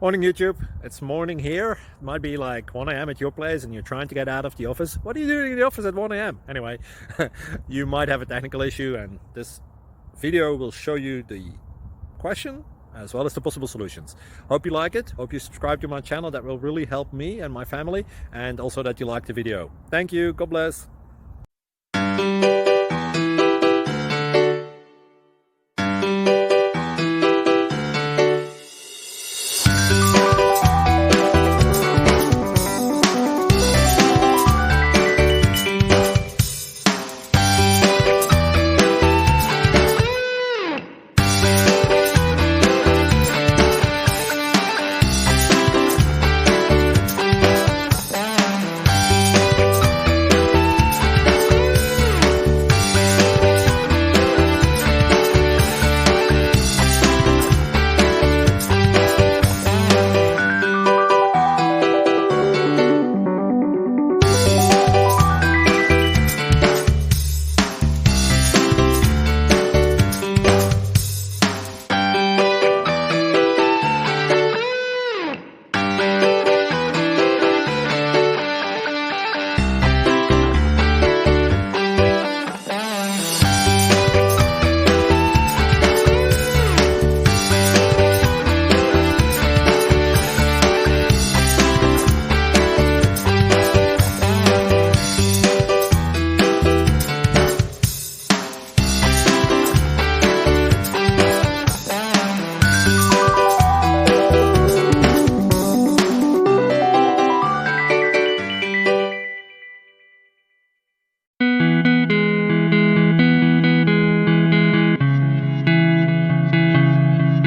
Morning YouTube, it's morning here. It might be like 1 a.m. at your place and you're trying to get out of the office. What are you doing in the office at 1 a.m.? Anyway, you might have a technical issue and this video will show you the question as well as the possible solutions. Hope you like it, hope you subscribe to my channel. That will really help me and my family, and also that you like the video. Thank you, God bless.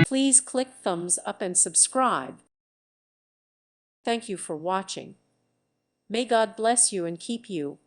Please click thumbs up and subscribe. Thank you for watching. May God bless you and keep you.